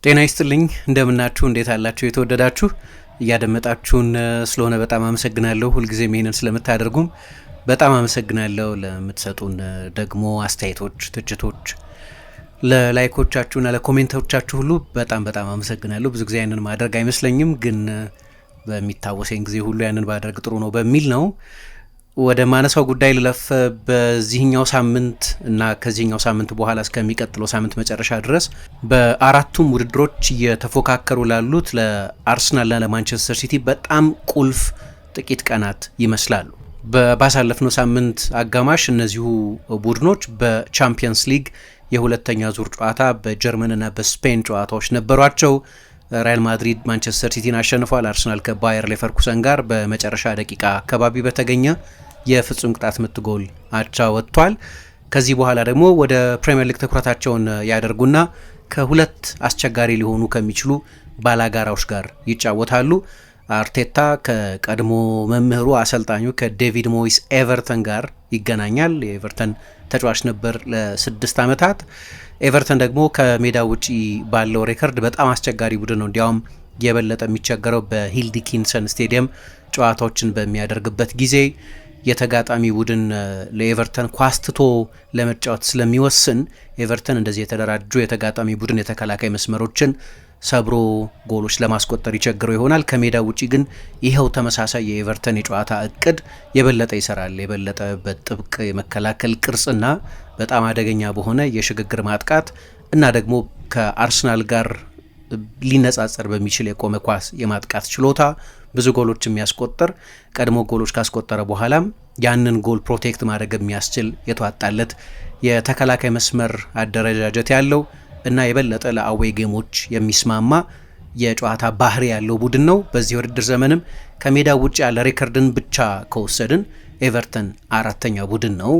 ጤና ይስጥልኝ እንደምናችሁ እንዴት አላችሁ የተወደዳችሁ እያደመጣችሁን ስለሆነ በጣም አመሰግናለሁ። ሁልጊዜም ይሄንን ስለምታደርጉም በጣም አመሰግናለሁ። ለምትሰጡን ደግሞ አስተያየቶች፣ ትችቶች፣ ለላይኮቻችሁና ለኮሜንቶቻችሁ ሁሉ በጣም አመሰግናለሁ። ብዙ ጊዜ ያንን ማድረግ አይመስለኝም፣ ግን በሚታወሰኝ ጊዜ ሁሉ ያንን ባደርግ ጥሩ ነው በሚል ነው። ወደ ማነሳው ጉዳይ ልለፍ። በዚህኛው ሳምንት እና ከዚህኛው ሳምንት በኋላ እስከሚቀጥለው ሳምንት መጨረሻ ድረስ በአራቱም ውድድሮች እየተፎካከሩ ላሉት ለአርሰናልና ለማንቸስተር ሲቲ በጣም ቁልፍ ጥቂት ቀናት ይመስላሉ። ባሳለፍነው ሳምንት አጋማሽ እነዚሁ ቡድኖች በቻምፒየንስ ሊግ የሁለተኛ ዙር ጨዋታ በጀርመንና በስፔን ጨዋታዎች ነበሯቸው። ሪያል ማድሪድ ማንቸስተር ሲቲን አሸንፏል። አርሰናል ከባየር ሌቨርኩሰን ጋር በመጨረሻ ደቂቃ አካባቢ በተገኘ የፍጹም ቅጣት ምት ጎል አቻ ወጥቷል። ከዚህ በኋላ ደግሞ ወደ ፕሪሚየር ሊግ ትኩረታቸውን ያደርጉና ከሁለት አስቸጋሪ ሊሆኑ ከሚችሉ ባላጋራዎች ጋር ይጫወታሉ። አርቴታ ከቀድሞ መምህሩ አሰልጣኙ ከዴቪድ ሞይስ ኤቨርተን ጋር ይገናኛል። የኤቨርተን ተጫዋች ነበር ለ6 ዓመታት። ኤቨርተን ደግሞ ከሜዳ ውጪ ባለው ሬከርድ በጣም አስቸጋሪ ቡድን ነው። እንዲያውም የበለጠ የሚቸገረው በሂል ዲኪንሰን ስቴዲየም ጨዋታዎችን በሚያደርግበት ጊዜ የተጋጣሚ ቡድን ለኤቨርተን ኳስ ትቶ ለመጫወት ስለሚወስን ኤቨርተን እንደዚህ የተደራጁ የተጋጣሚ ቡድን የተከላካይ መስመሮችን ሰብሮ ጎሎች ለማስቆጠር ይቸግረው ይሆናል። ከሜዳ ውጪ ግን ይኸው ተመሳሳይ የኤቨርተን የጨዋታ እቅድ የበለጠ ይሰራል። የበለጠ በጥብቅ የመከላከል ቅርጽና በጣም አደገኛ በሆነ የሽግግር ማጥቃት እና ደግሞ ከአርሰናል ጋር ሊነጻጸር በሚችል የቆመ ኳስ የማጥቃት ችሎታ ብዙ ጎሎች የሚያስቆጥር ቀድሞ ጎሎች ካስቆጠረ በኋላም ያንን ጎል ፕሮቴክት ማድረግ የሚያስችል የተዋጣለት የተከላካይ መስመር አደረጃጀት ያለው እና የበለጠ ለአዌይ ጌሞች የሚስማማ የጨዋታ ባህሪ ያለው ቡድን ነው። በዚህ ውድድር ዘመንም ከሜዳ ውጭ ያለ ሬከርድን ብቻ ከወሰድን ኤቨርተን አራተኛ ቡድን ነው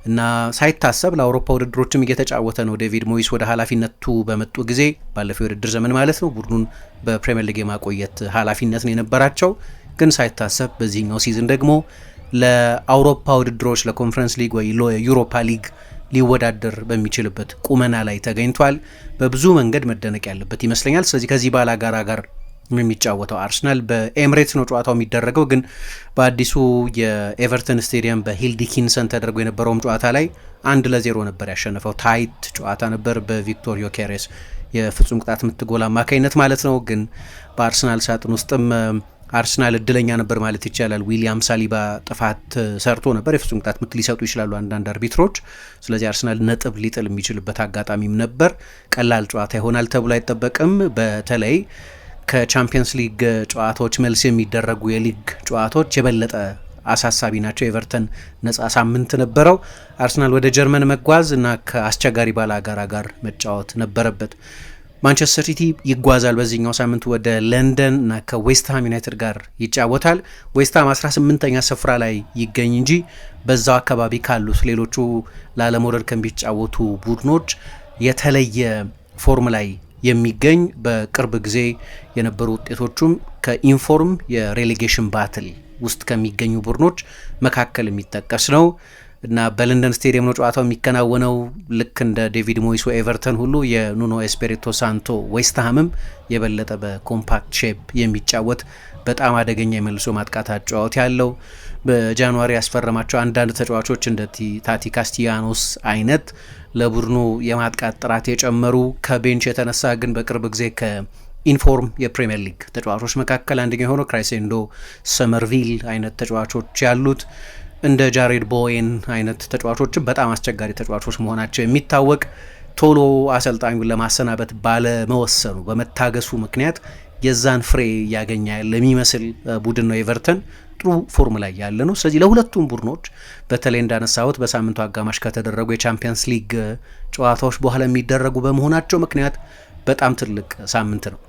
እና ሳይታሰብ ለአውሮፓ ውድድሮችም እየተጫወተ ነው። ዴቪድ ሞይስ ወደ ኃላፊነቱ በመጡ ጊዜ ባለፈው የውድድር ዘመን ማለት ነው ቡድኑን በፕሪሚየር ሊግ የማቆየት ኃላፊነት ነው የነበራቸው። ግን ሳይታሰብ በዚህኛው ሲዝን ደግሞ ለአውሮፓ ውድድሮች ለኮንፈረንስ ሊግ ወይ ለዩሮፓ ሊግ ሊወዳደር በሚችልበት ቁመና ላይ ተገኝቷል። በብዙ መንገድ መደነቅ ያለበት ይመስለኛል። ስለዚህ ከዚህ ባላጋራ ጋር የሚጫወተው አርሰናል በኤምሬትስ ነው ጨዋታው የሚደረገው። ግን በአዲሱ የኤቨርተን ስቴዲየም በሂል ዲኪንሰን ተደርጎ የነበረውም ጨዋታ ላይ 1-0 ነበር ያሸነፈው። ታይት ጨዋታ ነበር በቪክቶር ዮኬሬስ የፍጹም ቅጣት ምት ጎል አማካኝነት ማለት ነው። ግን በአርሰናል ሳጥን ውስጥም አርሰናል እድለኛ ነበር ማለት ይቻላል። ዊሊያም ሳሊባ ጥፋት ሰርቶ ነበር። የፍጹም ቅጣት ምት ሊሰጡ ይችላሉ አንዳንድ አርቢትሮች። ስለዚህ አርሰናል ነጥብ ሊጥል የሚችልበት አጋጣሚም ነበር። ቀላል ጨዋታ ይሆናል ተብሎ አይጠበቅም። በተለይ ከቻምፒየንስ ሊግ ጨዋታዎች መልስ የሚደረጉ የሊግ ጨዋታዎች የበለጠ አሳሳቢ ናቸው። ኤቨርተን ነጻ ሳምንት ነበረው። አርሰናል ወደ ጀርመን መጓዝ እና ከአስቸጋሪ ባላጋራ ጋር መጫወት ነበረበት። ማንቸስተር ሲቲ ይጓዛል በዚህኛው ሳምንት ወደ ለንደን እና ከዌስትሃም ዩናይትድ ጋር ይጫወታል። ዌስትሃም 18ኛ ስፍራ ላይ ይገኝ እንጂ በዛው አካባቢ ካሉት ሌሎቹ ላለመውረድ ከሚጫወቱ ቡድኖች የተለየ ፎርም ላይ የሚገኝ በቅርብ ጊዜ የነበሩ ውጤቶቹም ከኢንፎርም የሬሌጌሽን ባትል ውስጥ ከሚገኙ ቡድኖች መካከል የሚጠቀስ ነው እና በለንደን ስቴዲየም ነው ጨዋታው የሚከናወነው። ልክ እንደ ዴቪድ ሞይስ ኤቨርተን ሁሉ የኑኖ ኤስፔሪቶ ሳንቶ ዌስትሃምም የበለጠ በኮምፓክት ሼፕ የሚጫወት በጣም አደገኛ የመልሶ ማጥቃት አጨዋወት ያለው በጃንዋሪ ያስፈረማቸው አንዳንድ ተጫዋቾች እንደ ታቲ ካስቲያኖስ አይነት ለቡድኑ የማጥቃት ጥራት የጨመሩ ከቤንች የተነሳ ግን በቅርብ ጊዜ ከኢንፎርም የፕሪሚየር ሊግ ተጫዋቾች መካከል አንደኛው የሆነው ክራይሴንዶ ሰመርቪል አይነት ተጫዋቾች ያሉት እንደ ጃሬድ ቦዌን አይነት ተጫዋቾችም በጣም አስቸጋሪ ተጫዋቾች መሆናቸው የሚታወቅ ቶሎ አሰልጣኙን ለማሰናበት ባለመወሰኑ በመታገሱ ምክንያት የዛን ፍሬ ያገኘ ለሚመስል ቡድን ነው ኤቨርተን ጥሩ ፎርም ላይ ያለ ነው። ስለዚህ ለሁለቱም ቡድኖች በተለይ እንዳነሳሁት በሳምንቱ አጋማሽ ከተደረጉ የቻምፒየንስ ሊግ ጨዋታዎች በኋላ የሚደረጉ በመሆናቸው ምክንያት በጣም ትልቅ ሳምንት ነው።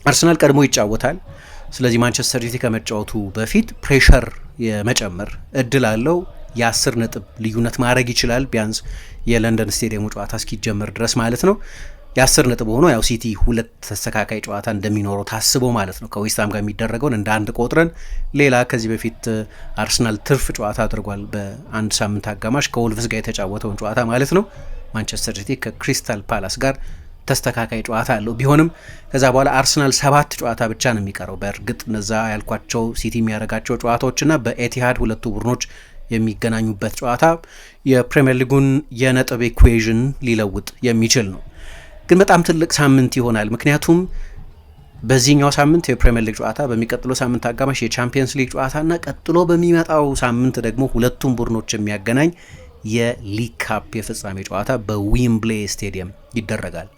አርሰናል ቀድሞ ይጫወታል። ስለዚህ ማንቸስተር ሲቲ ከመጫወቱ በፊት ፕሬሸር የመጨመር እድል አለው። የ10 ነጥብ ልዩነት ማድረግ ይችላል ቢያንስ የለንደን ስቴዲየሙ ጨዋታ እስኪጀመር ድረስ ማለት ነው። የ10 ነጥብ ሆኖ ያው ሲቲ ሁለት ተስተካካይ ጨዋታ እንደሚኖረው ታስቦ ማለት ነው ከዌስትሃም ጋር የሚደረገውን እንደ አንድ ቆጥረን ሌላ ከዚህ በፊት አርሰናል ትርፍ ጨዋታ አድርጓል በአንድ ሳምንት አጋማሽ ከወልቭስ ጋር የተጫወተውን ጨዋታ ማለት ነው። ማንቸስተር ሲቲ ከክሪስታል ፓላስ ጋር ተስተካካይ ጨዋታ አለው። ቢሆንም ከዛ በኋላ አርሰናል 7 ጨዋታ ብቻ ነው የሚቀረው። በእርግጥ እነዛ ያልኳቸው ሲቲ የሚያደርጋቸው ጨዋታዎችና በኤቲሃድ ሁለቱ ቡድኖች የሚገናኙበት ጨዋታ የፕሪሚየር ሊጉን የነጥብ ኢኩዌዥን ሊለውጥ የሚችል ነው። ግን በጣም ትልቅ ሳምንት ይሆናል። ምክንያቱም በዚህኛው ሳምንት የፕሪሚየር ሊግ ጨዋታ፣ በሚቀጥለው ሳምንት አጋማሽ የቻምፒየንስ ሊግ ጨዋታና ቀጥሎ በሚመጣው ሳምንት ደግሞ ሁለቱም ቡድኖች የሚያገናኝ የሊግ ካፕ የፍጻሜ ጨዋታ በዊምብሌ ስቴዲየም ይደረጋል።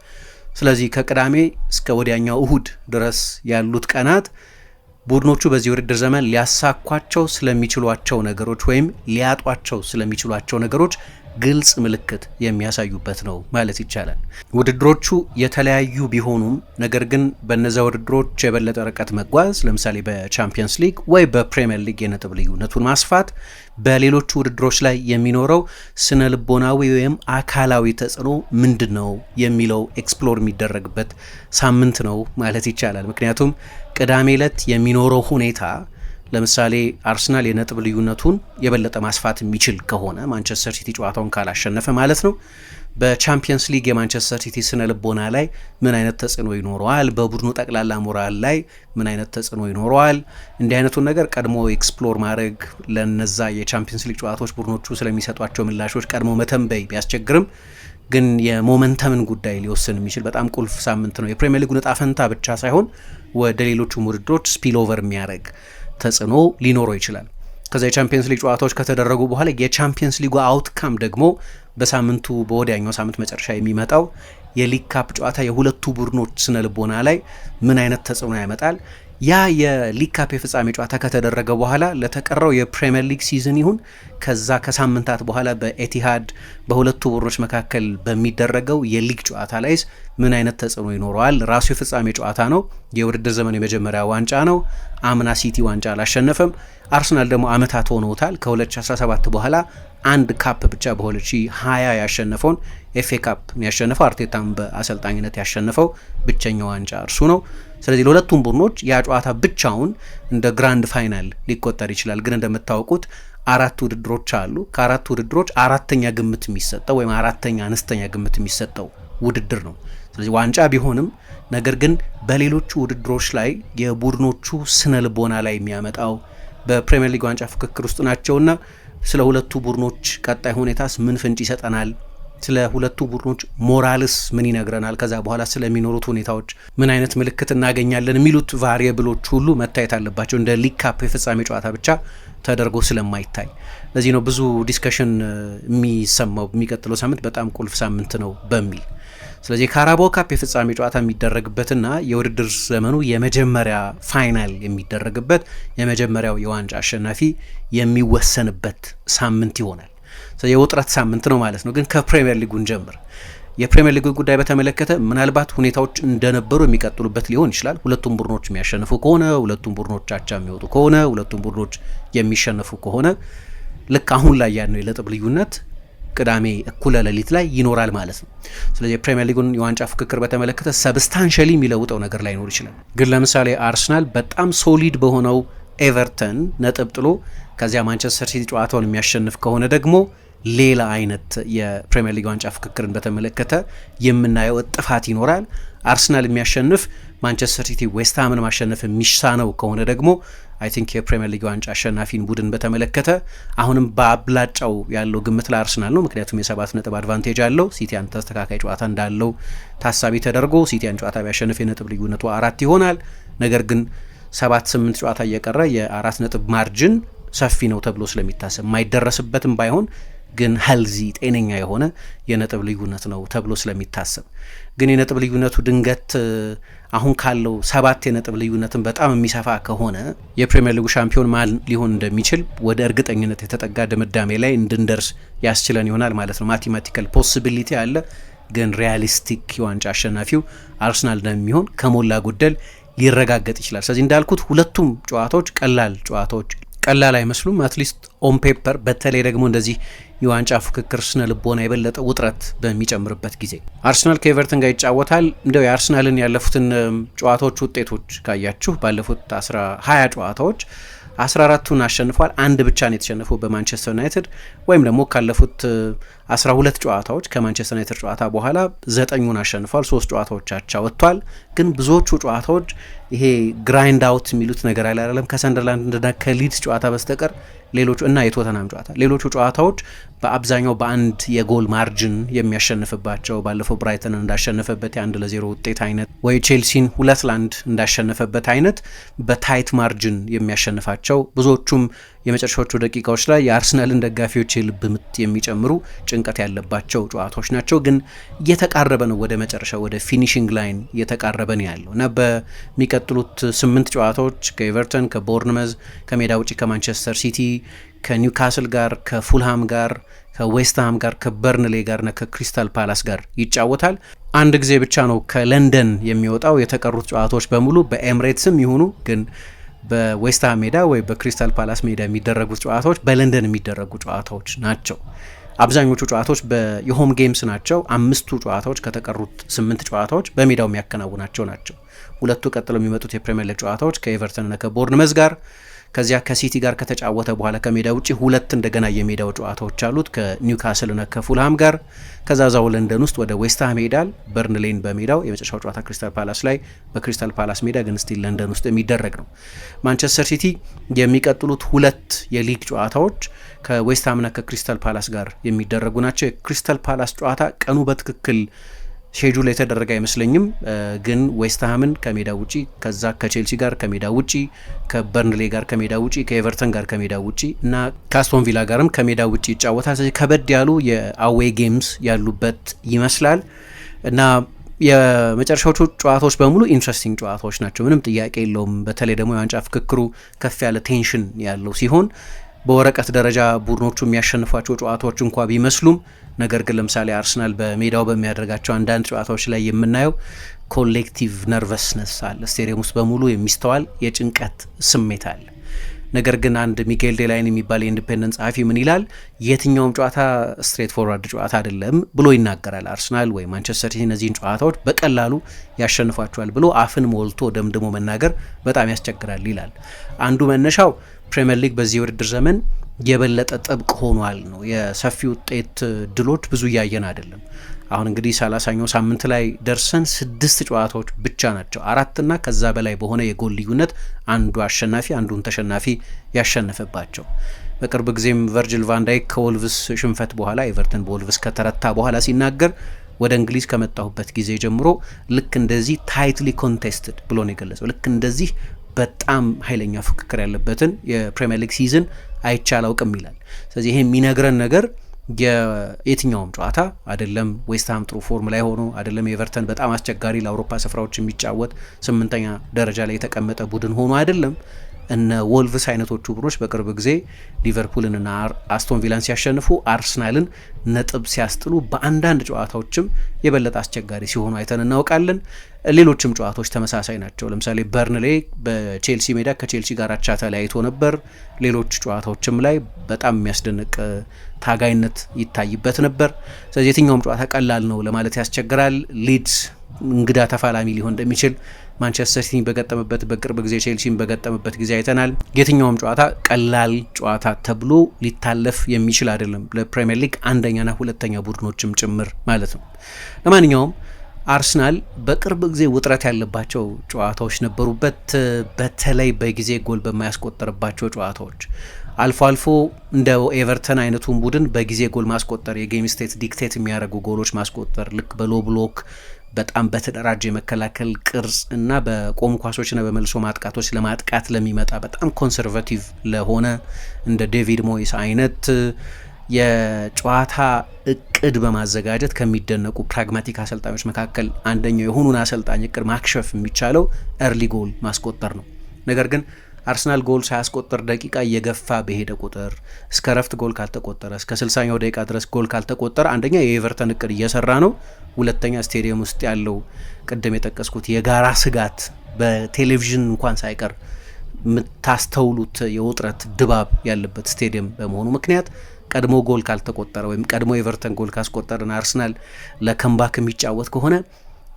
ስለዚህ ከቅዳሜ እስከ ወዲያኛው እሁድ ድረስ ያሉት ቀናት ቡድኖቹ በዚህ ውድድር ዘመን ሊያሳኳቸው ስለሚችሏቸው ነገሮች ወይም ሊያጧቸው ስለሚችሏቸው ነገሮች ግልጽ ምልክት የሚያሳዩበት ነው ማለት ይቻላል። ውድድሮቹ የተለያዩ ቢሆኑም ነገር ግን በነዚያ ውድድሮች የበለጠ ርቀት መጓዝ፣ ለምሳሌ በቻምፒየንስ ሊግ ወይ በፕሪሚየር ሊግ የነጥብ ልዩነቱን ማስፋት በሌሎቹ ውድድሮች ላይ የሚኖረው ስነ ልቦናዊ ወይም አካላዊ ተጽዕኖ ምንድን ነው የሚለው ኤክስፕሎር የሚደረግበት ሳምንት ነው ማለት ይቻላል። ምክንያቱም ቅዳሜ ዕለት የሚኖረው ሁኔታ ለምሳሌ አርሰናል የነጥብ ልዩነቱን የበለጠ ማስፋት የሚችል ከሆነ ማንቸስተር ሲቲ ጨዋታውን ካላሸነፈ ማለት ነው፣ በቻምፒየንስ ሊግ የማንቸስተር ሲቲ ስነ ልቦና ላይ ምን አይነት ተጽዕኖ ይኖረዋል? በቡድኑ ጠቅላላ ሞራል ላይ ምን አይነት ተጽዕኖ ይኖረዋል? እንዲህ አይነቱን ነገር ቀድሞ ኤክስፕሎር ማድረግ ለነዛ የቻምፒየንስ ሊግ ጨዋታዎች ቡድኖቹ ስለሚሰጧቸው ምላሾች ቀድሞ መተንበይ ቢያስቸግርም ግን የሞመንተምን ጉዳይ ሊወስን የሚችል በጣም ቁልፍ ሳምንት ነው። የፕሪሚየር ሊጉን ዕጣ ፈንታ ብቻ ሳይሆን ወደ ሌሎቹም ውድድሮች ስፒል ኦቨር የሚያደርግ ተጽዕኖ ሊኖረው ይችላል። ከዛ የቻምፒየንስ ሊግ ጨዋታዎች ከተደረጉ በኋላ የቻምፒየንስ ሊጉ አውትካም ደግሞ በሳምንቱ በወዲያኛው ሳምንት መጨረሻ የሚመጣው የሊግ ካፕ ጨዋታ የሁለቱ ቡድኖች ስነ ልቦና ላይ ምን አይነት ተጽዕኖ ያመጣል? ያ የሊግ ካፕ የፍጻሜ ጨዋታ ከተደረገ በኋላ ለተቀረው የፕሪሚየር ሊግ ሲዝን ይሁን ከዛ ከሳምንታት በኋላ በኤቲሃድ በሁለቱ ቡድኖች መካከል በሚደረገው የሊግ ጨዋታ ላይስ ምን አይነት ተጽዕኖ ይኖረዋል? ራሱ የፍጻሜ ጨዋታ ነው። የውድድር ዘመን የመጀመሪያ ዋንጫ ነው። አምና ሲቲ ዋንጫ አላሸነፈም። አርሰናል ደግሞ አመታት ሆኖታል። ከ2017 በኋላ አንድ ካፕ ብቻ በ2020 ያሸነፈውን ኤፍኤ ካፕ ያሸነፈው፣ አርቴታም በአሰልጣኝነት ያሸነፈው ብቸኛው ዋንጫ እርሱ ነው። ስለዚህ ለሁለቱም ቡድኖች ያ ጨዋታ ብቻውን እንደ ግራንድ ፋይናል ሊቆጠር ይችላል። ግን እንደምታውቁት 4 ውድድሮች አሉ። ከ4 ውድድሮች አራተኛ ግምት የሚሰጠው ወይም አራተኛ አነስተኛ ግምት የሚሰጠው ውድድር ነው። ስለዚህ ዋንጫ ቢሆንም ነገር ግን በሌሎቹ ውድድሮች ላይ የቡድኖቹ ስነ ልቦና ላይ የሚያመጣው በፕሪሚየር ሊግ ዋንጫ ፍክክር ውስጥ ናቸውና ስለ ሁለቱ ቡድኖች ቀጣይ ሁኔታስ ምን ፍንጭ ይሰጠናል? ስለ ሁለቱ ቡድኖች ሞራልስ ምን ይነግረናል? ከዛ በኋላ ስለሚኖሩት ሁኔታዎች ምን አይነት ምልክት እናገኛለን? የሚሉት ቫሪየብሎች ሁሉ መታየት አለባቸው። እንደ ሊግ ካፕ የፍጻሜ ጨዋታ ብቻ ተደርጎ ስለማይታይ ለዚህ ነው ብዙ ዲስከሽን የሚሰማው የሚቀጥለው ሳምንት በጣም ቁልፍ ሳምንት ነው በሚል። ስለዚህ የካራባኦ ካፕ የፍጻሜ ጨዋታ የሚደረግበትና የውድድር ዘመኑ የመጀመሪያ ፋይናል የሚደረግበት የመጀመሪያው የዋንጫ አሸናፊ የሚወሰንበት ሳምንት ይሆናል። የውጥረት ሳምንት ነው ማለት ነው። ግን ከፕሪሚየር ሊጉን ጀምር የፕሪሚየር ሊጉ ጉዳይ በተመለከተ ምናልባት ሁኔታዎች እንደነበሩ የሚቀጥሉበት ሊሆን ይችላል። ሁለቱም ቡድኖች የሚያሸንፉ ከሆነ፣ ሁለቱም ቡድኖች አቻ የሚወጡ ከሆነ፣ ሁለቱም ቡድኖች የሚሸነፉ ከሆነ ልክ አሁን ላይ ያለው የነጥብ ልዩነት ቅዳሜ እኩለ ሌሊት ላይ ይኖራል ማለት ነው። ስለዚህ የፕሪሚየር ሊጉን የዋንጫ ፍክክር በተመለከተ ሰብስታንሻሊ የሚለውጠው ነገር ላይኖር ይችላል። ግን ለምሳሌ አርሰናል በጣም ሶሊድ በሆነው ኤቨርተን ነጥብ ጥሎ ከዚያ ማንቸስተር ሲቲ ጨዋታውን የሚያሸንፍ ከሆነ ደግሞ ሌላ አይነት የፕሪሚየር ሊግ ዋንጫ ፍክክርን በተመለከተ የምናየው ጥፋት ይኖራል። አርሰናል የሚያሸንፍ ማንቸስተር ሲቲ ዌስትሃምን ማሸነፍ የሚሳነው ከሆነ ደግሞ አይ ቲንክ የፕሪሚየር ሊግ ዋንጫ አሸናፊን ቡድን በተመለከተ አሁንም በአብላጫው ያለው ግምት ለአርሰናል ነው። ምክንያቱም የ7 ነጥብ አድቫንቴጅ አለው። ሲቲ አንድ ተስተካካይ ጨዋታ እንዳለው ታሳቢ ተደርጎ ሲቲ አንድ ጨዋታ ቢያሸንፍ የነጥብ ልዩነቱ 4 ይሆናል። ነገር ግን 7-8 ጨዋታ እየቀረ የ4 ነጥብ ማርጅን ሰፊ ነው ተብሎ ስለሚታሰብ የማይደረስበትም ባይሆን ግን ሄልዚ ጤነኛ የሆነ የነጥብ ልዩነት ነው ተብሎ ስለሚታሰብ ግን የነጥብ ልዩነቱ ድንገት አሁን ካለው 7 የነጥብ ልዩነትን በጣም የሚሰፋ ከሆነ የፕሪሚየር ሊጉ ሻምፒዮን ማን ሊሆን እንደሚችል ወደ እርግጠኝነት የተጠጋ ድምዳሜ ላይ እንድንደርስ ያስችለን ይሆናል ማለት ነው። ማቴማቲካል ፖሲቢሊቲ አለ፣ ግን ሪያሊስቲክ የዋንጫ አሸናፊው አርሰናል እንደሚሆን ከሞላ ጎደል ሊረጋገጥ ይችላል። ስለዚህ እንዳልኩት ሁለቱም ጨዋታዎች ቀላል አይመስሉም። አትሊስት ኦን ፔፐር፣ በተለይ ደግሞ እንደዚህ የዋንጫ ፉክክር ስነ ልቦና የበለጠ ውጥረት በሚጨምርበት ጊዜ አርሰናል ከኤቨርተን ጋር ይጫወታል። እንደው የአርሰናልን ያለፉትን ጨዋታዎች ውጤቶች ካያችሁ ባለፉት 20 ጨዋታዎች 14ቱን አሸንፏል። አንድ ብቻ ነው የተሸነፈው በማንቸስተር ዩናይትድ ወይም ደግሞ ካለፉት 12 ጨዋታዎች ከማንቸስተር ዩናይትድ ጨዋታ በኋላ 9ን አሸንፏል። 3 ጨዋታዎች አቻ ወጥቷል። ግን ብዙዎቹ ጨዋታዎች ይሄ ግራይንድ አውት የሚሉት ነገር አይደለም ከሰንደርላንድ እና ከሊድስ ጨዋታ በስተቀር ሌሎቹ እና የቶተናም ጨዋታ ሌሎቹ ጨዋታዎች በአብዛኛው በአንድ የጎል ማርጅን የሚያሸንፍባቸው ባለፈው ብራይተን እንዳሸነፈበት የ1-0 ውጤት አይነት ወይ ቼልሲን 2-1 እንዳሸነፈበት አይነት በታይት ማርጅን የሚያሸንፋቸው ብዙዎቹም የመጨረሻዎቹ ደቂቃዎች ላይ የአርሰናልን ደጋፊዎች የልብ ምት የሚጨምሩ ጭንቀት ያለባቸው ጨዋታዎች ናቸው። ግን እየተቃረበ ነው ወደ መጨረሻ ወደ ፊኒሽንግ ላይን እየተቃረበ ነው ያለው እና በሚቀጥሉት 8 ጨዋታዎች ከኤቨርተን፣ ከቦርንመዝ፣ ከሜዳ ውጪ ከማንቸስተር ሲቲ፣ ከኒውካስል ጋር፣ ከፉልሃም ጋር፣ ከዌስትሃም ጋር፣ ከበርንሌ ጋርና ከክሪስታል ፓላስ ጋር ይጫወታል። አንድ ጊዜ ብቻ ነው ከለንደን የሚወጣው። የተቀሩት ጨዋታዎች በሙሉ በኤምሬትስም ይሁኑ ግን በዌስትሃም ሜዳ ወይ በክሪስታል ፓላስ ሜዳ የሚደረጉት ጨዋታዎች በለንደን የሚደረጉ ጨዋታዎች ናቸው። አብዛኞቹ ጨዋታዎች የሆም ጌምስ ናቸው። 5ቱ ጨዋታዎች ከተቀሩት 8 ጨዋታዎች በሜዳው የሚያከናውናቸው ናቸው። 2ቱ ቀጥለው የሚመጡት የፕሪሚየር ሊግ ጨዋታዎች ከኤቨርተንና ከቦርንመዝ ጋር ከዚያ ከሲቲ ጋር ከተጫወተ በኋላ ከሜዳ ውጪ 2 እንደገና የሜዳው ጨዋታዎች አሉት ከኒውካስልና ከፉልሃም ጋር። ከዛ ዛው ለንደን ውስጥ ወደ ዌስትሃም ሄዳል። በርንሌን በሜዳው የመጨረሻው ጨዋታ ክሪስታል ፓላስ ላይ በክሪስታል ፓላስ ሜዳ ግን ስቲል ለንደን ውስጥ የሚደረግ ነው። ማንቸስተር ሲቲ የሚቀጥሉት 2 የሊግ ጨዋታዎች ከዌስትሃምና ከክሪስታል ፓላስ ጋር የሚደረጉ ናቸው። የክሪስታል ፓላስ ጨዋታ ቀኑ በትክክል ሼጁል የተደረገ አይመስለኝም። ግን ዌስትሃምን ከሜዳ ውጪ ከዛ ከቼልሲ ጋር ከሜዳ ውጪ ከበርንሌ ጋር ከሜዳ ውጪ ከኤቨርተን ጋር ከሜዳ ውጪ እና ከአስቶን ቪላ ጋርም ከሜዳ ውጪ ይጫወታል። ስለዚህ ከበድ ያሉ የአዌይ ጌምስ ያሉበት ይመስላል እና የመጨረሻዎቹ ጨዋታዎች በሙሉ ኢንትረስቲንግ ጨዋታዎች ናቸው፣ ምንም ጥያቄ የለውም። በተለይ ደግሞ የዋንጫ ፍክክሩ ከፍ ያለ ቴንሽን ያለው ሲሆን በወረቀት ደረጃ ቡድኖቹ የሚያሸንፏቸው ጨዋታዎች እንኳ ቢመስሉም ነገር ግን ለምሳሌ አርሰናል በሜዳው በሚያደርጋቸው አንዳንድ ጨዋታዎች ላይ የምናየው ኮሌክቲቭ ነርቨስነስ አለ። ስቴዲየም ውስጥ በሙሉ የሚስተዋል የጭንቀት ስሜት አለ። ነገር ግን አንድ ሚካኤል ዴላይን የሚባል የኢንዲፔንደንት ጸሐፊ ምን ይላል? የትኛውም ጨዋታ ስትሬት ፎርዋርድ ጨዋታ አይደለም ብሎ ይናገራል። አርሰናል ወይ ማንቸስተር ሲቲ እነዚህን ጨዋታዎች በቀላሉ ያሸንፏቸዋል ብሎ አፍን ሞልቶ ደምድሞ መናገር በጣም ያስቸግራል ይላል። አንዱ መነሻው ፕሪሚየር ሊግ በዚህ ውድድር ዘመን የበለጠ ጥብቅ ሆኗል ነው። የሰፊ ውጤት ድሎች ብዙ እያየን አይደለም። አሁን እንግዲህ 30ኛው ሳምንት ላይ ደርሰን 6 ጨዋታዎች ብቻ ናቸው 4ና ከዛ በላይ በሆነ የጎል ልዩነት አንዱ አሸናፊ አንዱን ተሸናፊ ያሸነፈባቸው። በቅርብ ጊዜም ቨርጅል ቫንዳይክ ከወልቭስ ሽንፈት በኋላ ኤቨርተን በወልቭስ ከተረታ በኋላ ሲናገር ወደ እንግሊዝ ከመጣሁበት ጊዜ ጀምሮ ልክ እንደዚህ ታይትሊ ኮንቴስትድ ብሎ ነው የገለጸው። ልክ እንደዚህ በጣም ኃይለኛ ፍክክር ያለበትን የፕሪሚየር ሊግ ሲዝን አይቻል አውቅም ይላል። ስለዚህ ይሄ የሚነግረን ነገር የየትኛውም ጨዋታ አይደለም ዌስትሃም ጥሩ ፎርም ላይ ሆኖ አይደለም ኤቨርተን በጣም አስቸጋሪ ለአውሮፓ ስፍራዎች የሚጫወት 8ኛ ደረጃ ላይ የተቀመጠ ቡድን ሆኖ አይደለም እነ ወልቭስ አይነቶቹ ቡድኖች በቅርብ ጊዜ ሊቨርፑልንና አስቶን ቪላን ሲያሸንፉ አርሰናልን ነጥብ ሲያስጥሉ በአንዳንድ ጨዋታዎችም የበለጠ አስቸጋሪ ሲሆኑ አይተን እናውቃለን። ሌሎችም ጨዋታዎች ተመሳሳይ ናቸው። ለምሳሌ በርንሌ በቼልሲ ሜዳ ከቼልሲ ጋር አቻ ተለያይቶ ነበር። ሌሎች ጨዋታዎችም ላይ በጣም የሚያስደንቅ ታጋይነት ይታይበት ነበር። ስለዚህ የትኛውም ጨዋታ ቀላል ነው ለማለት ያስቸግራል። ሊድስ እንግዳ ተፋላሚ ሊሆን እንደሚችል ማንቸስተር ሲቲ በገጠመበት በቅርብ ጊዜ ቼልሲን በገጠመበት ጊዜ አይተናል። የትኛውም ጨዋታ ቀላል ጨዋታ ተብሎ ሊታለፍ የሚችል አይደለም ለፕሪሚየር ሊግ አንደኛና ሁለተኛ ቡድኖችም ጭምር ማለት ነው። ለማንኛውም አርሰናል በቅርብ ጊዜ ውጥረት ያለባቸው ጨዋታዎች ነበሩበት። በተለይ በጊዜ ጎል በማያስቆጠርባቸው ጨዋታዎች አልፎ አልፎ እንደ ኤቨርተን አይነቱን ቡድን በጊዜ ጎል ማስቆጠር የጌም ስቴት ዲክቴት የሚያደርጉ ጎሎች ማስቆጠር ልክ በሎ ብሎክ በጣም በተደራጀ የመከላከል ቅርጽ እና በቆሙ ኳሶችና በመልሶ ማጥቃቶች ለማጥቃት ለሚመጣ በጣም ኮንሰርቫቲቭ ለሆነ እንደ ዴቪድ ሞይስ አይነት የጨዋታ እቅድ በማዘጋጀት ከሚደነቁ ፕራግማቲክ አሰልጣኞች መካከል አንደኛው የሆኑን አሰልጣኝ እቅድ ማክሸፍ የሚቻለው ኤርሊ ጎል ማስቆጠር ነው። ነገር ግን አርሰናል ጎል ሳያስቆጠር ደቂቃ እየገፋ በሄደ ቁጥር እስከ ረፍት ጎል ካልተቆጠረ እስከ 60ኛው ደቂቃ ድረስ ጎል ካልተቆጠረ አንደኛ የኤቨርተን እቅድ እየሰራ ነው፣ ሁለተኛ ስቴዲየም ውስጥ ያለው ቅድም የጠቀስኩት የጋራ ስጋት በቴሌቪዥን እንኳን ሳይቀር የምታስተውሉት የውጥረት ድባብ ያለበት ስቴዲየም በመሆኑ ምክንያት ቀድሞ ጎል ካልተቆጠረ ወይም ቀድሞ ኤቨርተን ጎል ካስቆጠረና አርሰናል ለከምባክ የሚጫወት ከሆነ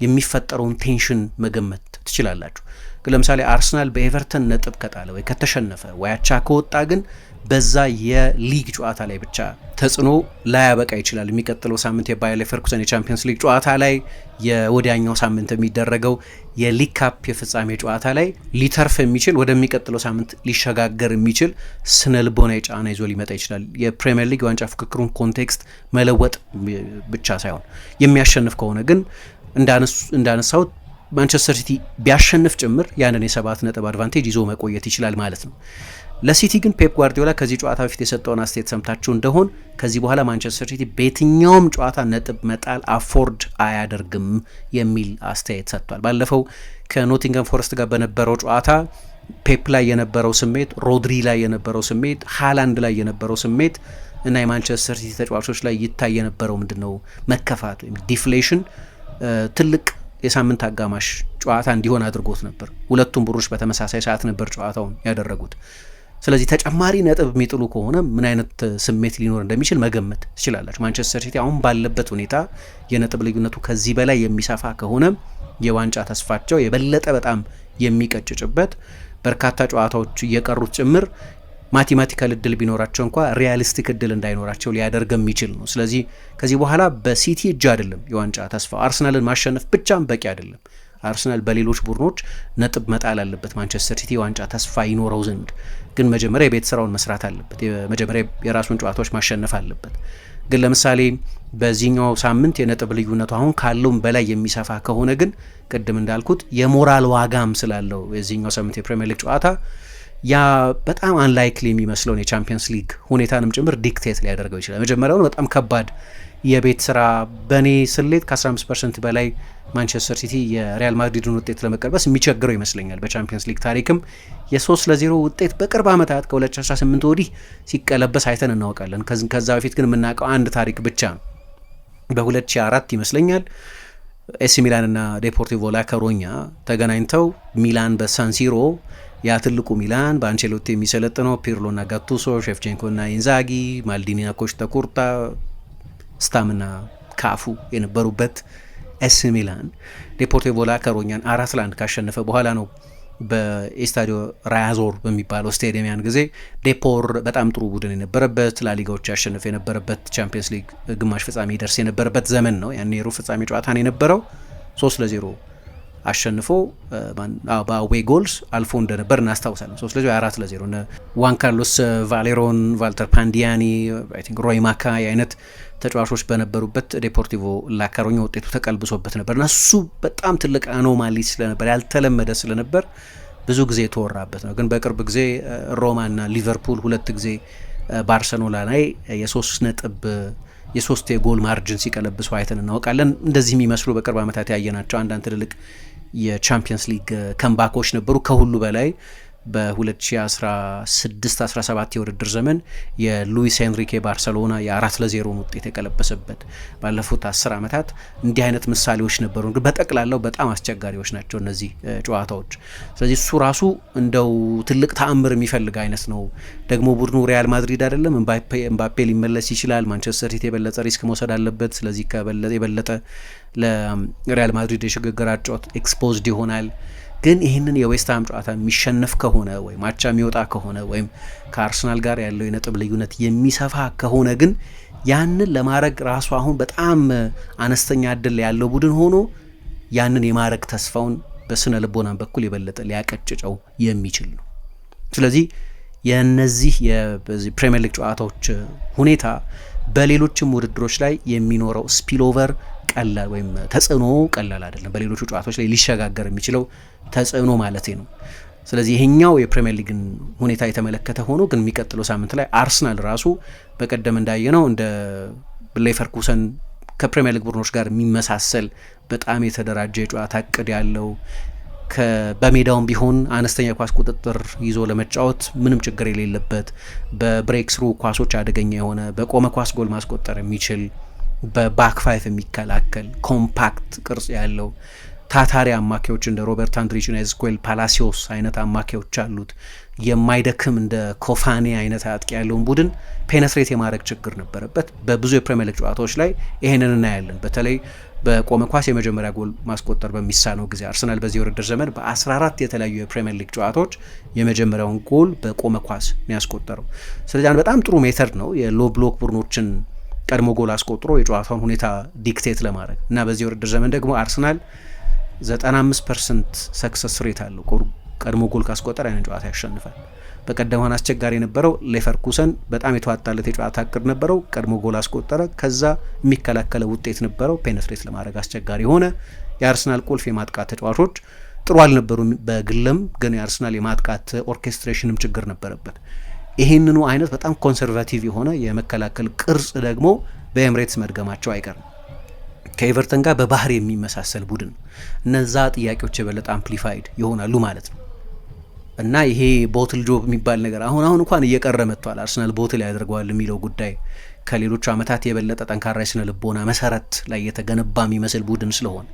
የሚፈጠረውን ቴንሽን መገመት ትችላላችሁ። ግን ለምሳሌ አርሰናል በኤቨርተን ነጥብ ከጣለ ወይ ከተሸነፈ ወይ አቻ ከወጣ ግን በዛ የሊግ ጨዋታ ላይ ብቻ ተጽዕኖ ላያበቃ ይችላል። የሚቀጥለው ሳምንት የባየር ሌቨርኩሰን የቻምፒየንስ ሊግ ጨዋታ ላይ፣ የወዲያኛው ሳምንት የሚደረገው የሊግ ካፕ የፍጻሜ ጨዋታ ላይ ሊተርፍ የሚችል ወደሚቀጥለው ሳምንት ሊሸጋገር የሚችል ስነልቦናዊ ጫና ይዞ ሊመጣ ይችላል። የፕሪሚየር ሊግ የዋንጫ ፍክክሩን ኮንቴክስት መለወጥ ብቻ ሳይሆን የሚያሸንፍ ከሆነ ግን እንዳነሳው ማንቸስተር ሲቲ ቢያሸንፍ ጭምር ያንን የ7 ነጥብ አድቫንቴጅ ይዞ መቆየት ይችላል ማለት ነው። ለሲቲ ግን ፔፕ ጓርዲዮላ ከዚህ ጨዋታ በፊት የሰጠውን አስተያየት ሰምታችሁ እንደሆን ከዚህ በኋላ ማንቸስተር ሲቲ በየትኛውም ጨዋታ ነጥብ መጣል አፎርድ አያደርግም የሚል አስተያየት ሰጥቷል። ባለፈው ከኖቲንገም ፎረስት ጋር በነበረው ጨዋታ ፔፕ ላይ የነበረው ስሜት፣ ሮድሪ ላይ የነበረው ስሜት፣ ሃላንድ ላይ የነበረው ስሜት እና የማንቸስተር ሲቲ ተጫዋቾች ላይ ይታይ የነበረው ምንድነው መከፋት ወይም ዲፍሌሽን ትልቅ የሳምንት አጋማሽ ጨዋታ እንዲሆን አድርጎት ነበር። ሁለቱም ቡድኖች በተመሳሳይ ሰዓት ነበር ጨዋታውን ያደረጉት። ስለዚህ ተጨማሪ ነጥብ የሚጥሉ ከሆነ ምን አይነት ስሜት ሊኖር እንደሚችል መገመት ትችላላችሁ። ማንቸስተር ሲቲ አሁን ባለበት ሁኔታ የነጥብ ልዩነቱ ከዚህ በላይ የሚሰፋ ከሆነ የዋንጫ ተስፋቸው የበለጠ በጣም የሚቀጭጭበት በርካታ ጨዋታዎች እየቀሩት ጭምር ማቴማቲካል እድል ቢኖራቸው እንኳ ሪያሊስቲክ እድል እንዳይኖራቸው ሊያደርግ የሚችል ነው። ስለዚህ ከዚህ በኋላ በሲቲ እጅ አይደለም የዋንጫ ተስፋ። አርሰናልን ማሸነፍ ብቻም በቂ አይደለም። አርሰናል በሌሎች ቡድኖች ነጥብ መጣል አለበት ማንቸስተር ሲቲ ዋንጫ ተስፋ ይኖረው ዘንድ። ግን መጀመሪያ የቤት ስራውን መስራት አለበት። መጀመሪያ የራሱን ጨዋታዎች ማሸነፍ አለበት። ግን ለምሳሌ በዚህኛው ሳምንት የነጥብ ልዩነቱ አሁን ካለውም በላይ የሚሰፋ ከሆነ ግን ቅድም እንዳልኩት የሞራል ዋጋም ስላለው የዚህኛው ሳምንት የፕሪሚየር ሊግ ጨዋታ ያ በጣም አንላይክሊ የሚመስለውን የቻምፒየንስ ሊግ ሁኔታንም ጭምር ዲክቴት ሊያደርገው ይችላል። መጀመሪያውን በጣም ከባድ የቤት ስራ በእኔ ስሌት ከ15% በላይ ማንቸስተር ሲቲ የሪያል ማድሪድን ውጤት ለመቀልበስ የሚቸግረው ይመስለኛል። በቻምፒየንስ ሊግ ታሪክም የ3-0 ውጤት በቅርብ ዓመታት ከ2018 ወዲህ ሲቀለበስ አይተን እናውቃለን። ከዛ በፊት ግን የምናውቀው አንድ ታሪክ ብቻ ነው። በ2004 ይመስለኛል ኤሲ ሚላን እና ዴፖርቲቮ ላ ኮሩኛ ተገናኝተው ሚላን በሳንሲሮ ያ ትልቁ ሚላን በአንቸሎቲ የሚሰለጥነው ፒርሎና ጋቱሶ፣ ሼፍቼንኮና ኢንዛጊ፣ ማልዲኒና ኮስታ ኩርታ፣ ስታምና ካፉ የነበሩበት ኤሲ ሚላን ዴፖርቲቮ ላ ኮሩኛን 4-1 ካሸነፈ በኋላ ነው በኤስታዲዮ ራያዞር በሚባለው ስቴዲየም ያን ጊዜ ዴፖር በጣም ጥሩ ቡድን የነበረበት ላሊጋዎች ያሸነፈ የነበረበት ቻምፒየንስ ሊግ ግማሽ ፍጻሜ ደርስ የነበረበት ዘመን ነው። ያን የሩብ ፍጻሜ ጨዋታ ነው የነበረው 3-0 አሸንፎ በአዌ ጎልስ አልፎ እንደነበር እናስታውሳለን። 3-0 4-0 እነ ዋን ካርሎስ ቫሌሮን፣ ቫልተር ፓንዲያኒ፣ አይ ቲንክ ሮይ ማካይ አይነት ተጫዋቾች በነበሩበት ዴፖርቲቮ ላ ኮሩኛ ውጤቱ ተቀልብሶበት ነበር እና እሱ በጣም ትልቅ አኖማሊ ስለነበር ያልተለመደ ስለነበር ብዙ ጊዜ የተወራበት ነው። ግን በቅርብ ጊዜ ሮማና ሊቨርፑል 2 ጊዜ ባርሰሎና ላይ የሶስት የጎል ማርጅን ሲቀለብሱ አይተን እናውቃለን። እንደዚህ የሚመስሉ በቅርብ ዓመታት ያየናቸው አንዳንድ ትልልቅ የቻምፒየንስ ሊግ ከምባኮች ነበሩ። ከሁሉ በላይ በ2016-17 የውድድር ዘመን የሉዊስ ሄንሪኬ ባርሰሎና የ4-0 ውጤት የቀለበሰበት ባለፉት 10 ዓመታት እንዲህ አይነት ምሳሌዎች ነበሩ። ግን በጠቅላላው በጣም አስቸጋሪዎች ናቸው እነዚህ ጨዋታዎች። ስለዚህ እሱ ራሱ እንደው ትልቅ ተአምር የሚፈልግ አይነት ነው። ደግሞ ቡድኑ ሪያል ማድሪድ አይደለም። ኤምባፔ ሊመለስ ይችላል። ማንቸስተር ሲቲ የበለጠ ሪስክ መውሰድ አለበት። ስለዚህ የበለጠ ለሪያል ማድሪድ የሽግግር አጫወት ኤክስፖዝድ ይሆናል። ግን ይህንን የዌስትሃም ጨዋታ የሚሸነፍ ከሆነ ወይም አቻ የሚወጣ ከሆነ ወይም ከአርሰናል ጋር ያለው የነጥብ ልዩነት የሚሰፋ ከሆነ ግን ያንን ለማድረግ ራሱ አሁን በጣም አነስተኛ እድል ያለው ቡድን ሆኖ ያንን የማድረግ ተስፋውን በስነ ልቦና በኩል የበለጠ ሊያቀጭጨው የሚችል ነው። ስለዚህ የነዚህ የፕሪሚየር ሊግ ጨዋታዎች ሁኔታ በሌሎችም ውድድሮች ላይ የሚኖረው ስፒልኦቨር ቀላል ወይም ተጽዕኖ ቀላል አይደለም። በሌሎቹ ጨዋታዎች ላይ ሊሸጋገር የሚችለው ተጽዕኖ ማለት ነው። ስለዚህ ይሄኛው የፕሪሚየር ሊግን ሁኔታ የተመለከተ ሆኖ ግን የሚቀጥለው ሳምንት ላይ አርሰናል ራሱ በቀደም እንዳየነው እንደ ሌቨርኩሰን ከፕሪሚየር ሊግ ቡድኖች ጋር የሚመሳሰል በጣም የተደራጀ የጨዋታ እቅድ ያለው በሜዳውም ቢሆን አነስተኛ ኳስ ቁጥጥር ይዞ ለመጫወት ምንም ችግር የሌለበት በብሬክ ስሩ ኳሶች አደገኛ የሆነ በቆመ ኳስ ጎል ማስቆጠር የሚችል በባክ ፋይፍ የሚከላከል ኮምፓክት ቅርጽ ያለው ታታሪ አማካዮች እንደ ሮበርት አንድሪች እና ኤዝኩዌል ፓላሲዮስ አይነት አማካዮች አሉት። የማይደክም እንደ ኮፋኔ አይነት አጥቂ ያለውን ቡድን ፔኔትሬት የማድረግ ችግር ነበረበት። በብዙ የፕሪሚየር ሊግ ጨዋታዎች ላይ ይሄንን እናያለን። በተለይ በቆመ ኳስ የመጀመሪያ ጎል ማስቆጠር በሚሳነው ጊዜ አርሰናል በዚህ የውድድር ዘመን በ14 የተለያዩ የፕሪሚየር ሊግ ጨዋታዎች የመጀመሪያውን ጎል በቆመ ኳስ ነው ያስቆጠረው። ስለዚህ በጣም ጥሩ ሜተድ ነው የሎ ብሎክ ቡድኖችን ቀድሞ ጎል አስቆጥሮ የጨዋታውን ሁኔታ ዲክቴት ለማድረግ እና በዚህ የውድድር ዘመን ደግሞ አርሰናል 95% ሰክሰስ ሬት አለው። ቀድሞ ጎል ካስቆጠረ ያንን ጨዋታ ያሸንፋል። በቀደመውን አስቸጋሪ የነበረው ሌቨርኩሰን በጣም የተዋጣለት የጨዋታ እቅድ ነበረው፣ ቀድሞ ጎል አስቆጠረ፣ ከዛ የሚከላከለው ውጤት ነበረው፣ ፔኔትሬት ለማድረግ አስቸጋሪ ሆነ። የአርሰናል ቁልፍ የማጥቃት ተጫዋቾች ጥሩ አልነበሩም በግልም፣ ግን የአርሰናል የማጥቃት ኦርኬስትሬሽንም ችግር ነበረበት። ይህንኑ አይነት በጣም ኮንሰርቫቲቭ የሆነ የመከላከል ቅርጽ ደግሞ በኤምሬትስ መድገማቸው አይቀርም። ከኤቨርተን ጋር በባህር የሚመሳሰል ቡድን ነው። እነዛ ጥያቄዎች የበለጠ አምፕሊፋይድ ይሆናሉ ማለት ነው እና ይሄ ቦትል ጆብ የሚባል ነገር አሁን እንኳን እየቀረ መጥቷል። አርሰናል ቦትል ያደርገዋል የሚለው ጉዳይ ከሌሎቹ ዓመታት የበለጠ ጠንካራ የስነ ልቦና መሰረት ላይ የተገነባ የሚመስል ቡድን ስለሆነ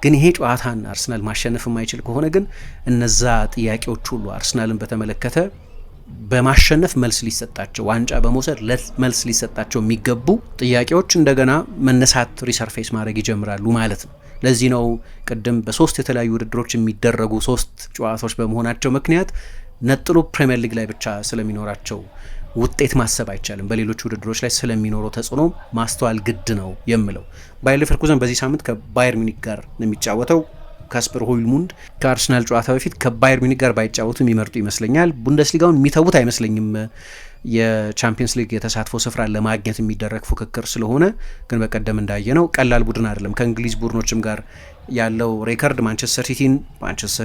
ግን ይሄ ጨዋታን አርሰናል ማሸነፍ የማይችል ከሆነ ግን እነዛ ጥያቄዎች ሁሉ አርሰናልን በተመለከተ በማሸነፍ መልስ ሊሰጣቸው፣ ዋንጫ በመውሰድ መልስ ሊሰጣቸው የሚገቡ ጥያቄዎች እንደገና መነሳት ሪሰርፌስ ማድረግ ይጀምራሉ ማለት ነው። ለዚህ ነው ቅድም በሶስት የተለያዩ ውድድሮች የሚደረጉ ሶስት ጨዋታዎች በመሆናቸው ምክንያት ነጥሎ ፕሪሚየር ሊግ ላይ ብቻ ስለሚኖራቸው ውጤት ማሰብ አይቻልም። በሌሎች ውድድሮች ላይ ስለሚኖረው ተጽዕኖ ማስተዋል ግድ ነው የምለው። ባየር ሌቨርኩሰን በዚህ ሳምንት ከባየር ሚኒክ ጋር ነው የሚጫወተው። ካስፐር ሆይሉንድ ከአርሰናል ጨዋታ በፊት ከባየር ሚኒክ ጋር ባይጫወቱ የሚመርጡ ይመስለኛል። ቡንደስሊጋውን የሚተዉት አይመስለኝም። የቻምፒየንስ ሊግ የተሳትፎ ስፍራ ለማግኘት የሚደረግ ፉክክር ስለሆነ፣ ግን በቀደም እንዳየነው ቀላል ቡድን አይደለም። ከእንግሊዝ ቡድኖችም ጋር ያለው ሬከርድ ማንቸስተር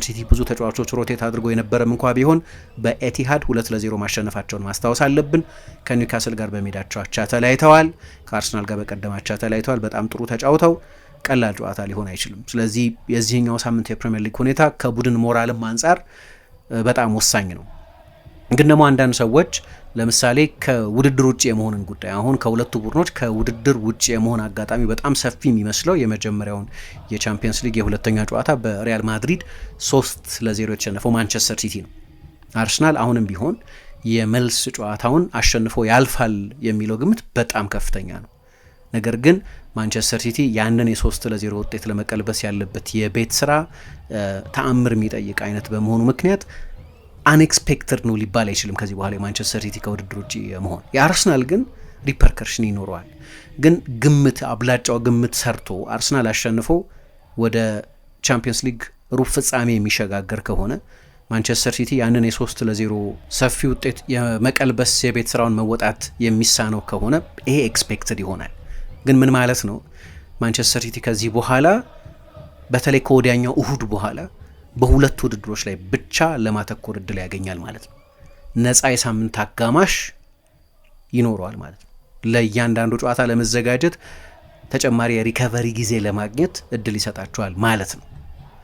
ሲቲ ብዙ ተጫዋቾች ሮቴት አድርጎ የነበረም እንኳ ቢሆን በኤቲሃድ 2-0 ማሸነፋቸውን ማስታወስ አለብን። ከኒውካስል ጋር በሜዳቸው አቻ ተለያይተዋል። ከአርሰናል ጋር በቀደም አቻ ተለያይተዋል። በጣም ጥሩ ተጫውተው ቀላል ጨዋታ ሊሆን አይችልም። ስለዚህ የዚህኛው ሳምንት የፕሪሚየር ሊግ ሁኔታ ከቡድን ሞራልም አንጻር በጣም ወሳኝ ነው። ግን ደግሞ አንዳንድ ሰዎች ለምሳሌ ከውድድር ውጭ የመሆንን ጉዳይ አሁን ከሁለቱ ቡድኖች ከውድድር ውጭ የመሆን አጋጣሚ በጣም ሰፊ የሚመስለው የመጀመሪያውን የቻምፒየንስ ሊግ የሁለተኛ ጨዋታ በሪያል ማድሪድ 3-0 የተሸነፈው ማንቸስተር ሲቲ ነው። አርሰናል አሁንም ቢሆን የመልስ ጨዋታውን አሸንፎ ያልፋል የሚለው ግምት በጣም ከፍተኛ ነው። ነገር ግን ማንቸስተር ሲቲ ያንን የ3-0 ውጤት ለመቀልበስ ያለበት የቤት ስራ ተአምር የሚጠይቅ አይነት በመሆኑ ምክንያት አንኤክስፔክትድ ነው ሊባል አይችልም ከዚህ በኋላ የማንቸስተር ሲቲ ከውድድር ውጭ መሆን። የአርሰናል ግን ሪፐርከርሽን ይኖረዋል። ግን አብላጫው ግምት ሰርቶ አርሰናል አሸንፎ ወደ ቻምፒየንስ ሊግ ሩብ ፍጻሜ የሚሸጋገር ከሆነ ማንቸስተር ሲቲ ያንን የ3-0 ሰፊ ውጤት የመቀልበስ የቤት ስራውን መወጣት የሚሳነው ከሆነ ይሄ ኤክስፔክትድ ይሆናል። ግን ምን ማለት ነው? ማንቸስተር ሲቲ ከዚህ በኋላ በተለይ ከወዲያኛው እሁድ በኋላ በሁለት ውድድሮች ላይ ብቻ ለማተኮር እድል ያገኛል ማለት ነው። ነፃ የሳምንት አጋማሽ ይኖረዋል ማለት ነው። ለእያንዳንዱ ጨዋታ ለመዘጋጀት ተጨማሪ የሪከቨሪ ጊዜ ለማግኘት እድል ይሰጣቸዋል ማለት ነው።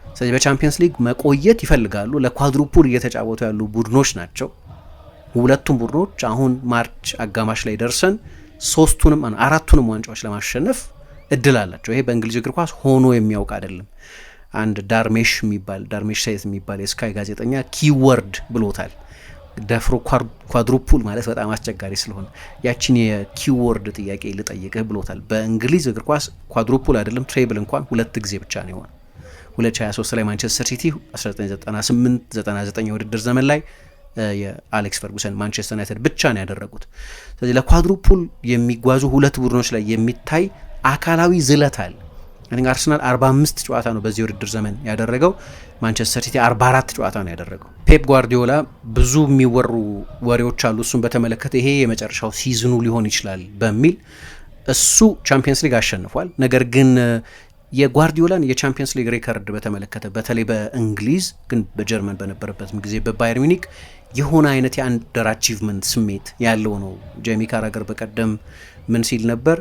ስለዚህ በቻምፒየንስ ሊግ መቆየት ይፈልጋሉ። ለኳድሩፑል እየተጫወቱ ያሉ ቡድኖች ናቸው ሁለቱም ቡድኖች። አሁን ማርች አጋማሽ ላይ ደርሰን አራቱንም ዋንጫዎች ለማሸነፍ እድል አላቸው። ይሄ በእንግሊዝ እግር ኳስ ሆኖ የሚያውቅ አይደለም። አንድ ዳርሜሽ ሳይት የሚባል የስካይ ጋዜጠኛ ኪወርድ ብሎታል። ደፍሮ ኳድሩፑል ማለት በጣም አስቸጋሪ ስለሆነ ያችን የኪወርድ ጥያቄ ልጠይቅህ ብሎታል። በእንግሊዝ እግር ኳስ ኳድሩፑል አይደለም ትሬብል እንኳን 2 ጊዜ ብቻ ነው የሆነ 2023 ላይ ማንቸስተር ሲቲ 1998-99 የውድድር ዘመን ላይ የአሌክስ ፈርጉሰን ማንቸስተር ዩናይትድ ብቻ ነው ያደረጉት። ስለዚህ ለኳድሩፑል የሚጓዙ ሁለት ቡድኖች ላይ የሚታይ አካላዊ ዝለት አለ። አርሰናል 45 ጨዋታ ነው በዚህ ውድድር ዘመን ያደረገው። ማንቸስተር ሲቲ 44 ጨዋታ ነው ያደረገው። ፔፕ ጓርዲዮላ ብዙ የሚወሩ ወሬዎች አሉ እሱን በተመለከተ ይሄ የመጨረሻው ሲዝኑ ሊሆን ይችላል በሚል እሱ ቻምፒየንስ ሊግ አሸንፏል። ነገር ግን የጓርዲዮላን የቻምፒየንስ ሊግ ሬከርድ በተመለከተ በተለይ በእንግሊዝ ግን በጀርመን በነበረበትም ጊዜ በባየር ሚኒክ የሆነ አይነት የአንደር አቺቭመንት ስሜት ያለው ነው። ጄሚ ካራገር በቀደም ምን ሲል ነበር?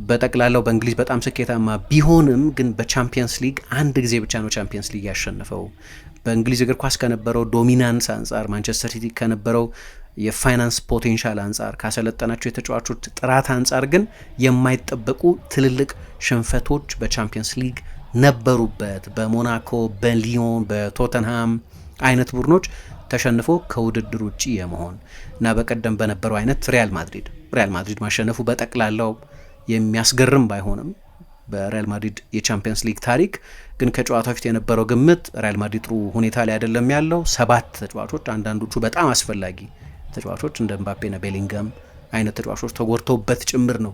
በጠቅላላው በእንግሊዝ በጣም ስኬታማ ቢሆንም ግን በቻምፒየንስ ሊግ አንድ ጊዜ ብቻ ነው ቻምፒየንስ ሊግ ያሸነፈው። በእንግሊዝ እግር ኳስ ከነበረው ዶሚናንስ አንጻር፣ ማንቸስተር ሲቲ ከነበረው የፋይናንስ ፖቴንሻል አንጻር፣ ካሰለጠናቸው የተጫዋቾች ጥራት አንጻር ግን የማይጠበቁ ትልልቅ ሽንፈቶች በቻምፒየንስ ሊግ ነበሩበት። በሞናኮ፣ በሊዮን፣ በቶተንሃም አይነት ቡድኖች ተሸንፎ ከውድድር ውጭ የመሆን እና በቀደም በነበረው አይነት ሪያል ማድሪድ ማሸነፉ በጠቅላላው የሚያስገርም ባይሆንም በሪያል ማድሪድ የቻምፒየንስ ሊግ ታሪክ። ግን ከጨዋታው ፊት የነበረው ግምት ሪያል ማድሪድ ጥሩ ሁኔታ ላይ አይደለም ያለው። 7 ተጫዋቾች አንዳንዶቹ በጣም አስፈላጊ ተጫዋቾች እንደ ምባፔና ቤሊንጋም አይነት ተጫዋቾች ተጎድተውበት ጭምር ነው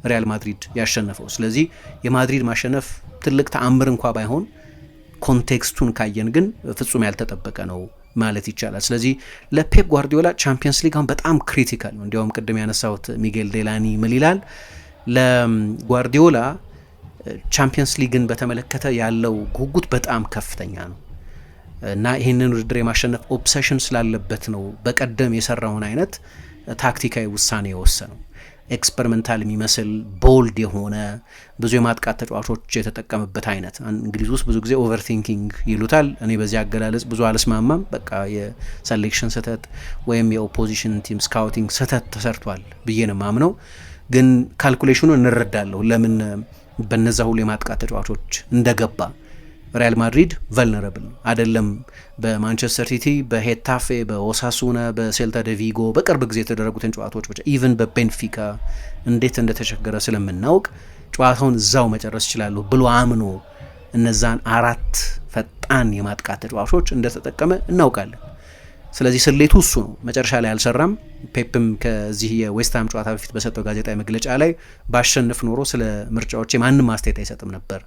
ሪያል ማድሪድ ያሸነፈው። ስለዚህ የማድሪድ ማሸነፍ ትልቅ ተአምር እንኳ ባይሆን ኮንቴክስቱን ካየን ግን ፍጹም ያልተጠበቀ ነው ማለት ይቻላል። ስለዚህ ለፔፕ ጓርዲዮላ ቻምፒየንስ ሊግ አሁን በጣም ክሪቲካል ነው። እንዲያውም ቅድም ያነሳሁት ሚጌል ዴላኒ ምን ይላል? ለጓርዲዮላ ቻምፒየንስ ሊግን በተመለከተ ያለው ጉጉት በጣም ከፍተኛ ነው እና ይህንን ውድድር የማሸነፍ ኦብሰሽን ስላለበት ነው በቀደም የሰራውን አይነት ታክቲካዊ ውሳኔ የወሰነው። ኤክስፐሪመንታል የሚመስል ቦልድ የሆነ ብዙ የማጥቃት ተጫዋቾች የተጠቀመበት አይነት። እንግሊዝ ውስጥ ብዙ ጊዜ ኦቨርቲንኪንግ ይሉታል። እኔ በዚህ አገላለጽ ብዙ አልስማማም። በቃ የሴሌክሽን ስህተት ወይም የኦፖዚሽን ቲም ስካውቲንግ ስህተት ተሰርቷል ብዬ ነው ማምነው። ግን ካልኩሌሽኑ እንረዳለሁ ለምን በነዛ ሁሉ የማጥቃት ተጫዋቾች እንደገባ። ሪያል ማድሪድ ቨልነረብል አይደለም። በማንቸስተር ሲቲ፣ በሄታፌ፣ በኦሳሱና፣ በሴልታ ደ ቪጎ በቅርብ ጊዜ የተደረጉትን ጨዋታዎች ብቻ ኢቨን በቤንፊካ እንዴት እንደተቸገረ ስለምናውቅ ጨዋታውን እዛው መጨረስ ይችላሉ ብሎ አምኖ እነዛን 4 ፈጣን የማጥቃት ተጫዋቾች እንደተጠቀመ እናውቃለን። ስለዚህ ስሌቱ እሱ ነው። መጨረሻ ላይ አልሰራም። ፔፕም ከዚህ የዌስትሃም ጨዋታ በፊት በሰጠው ጋዜጣዊ መግለጫ ላይ ባሸንፍ ኖሮ ስለ ምርጫዎቼ ማንም አስተያየት አይሰጥም ነበር፣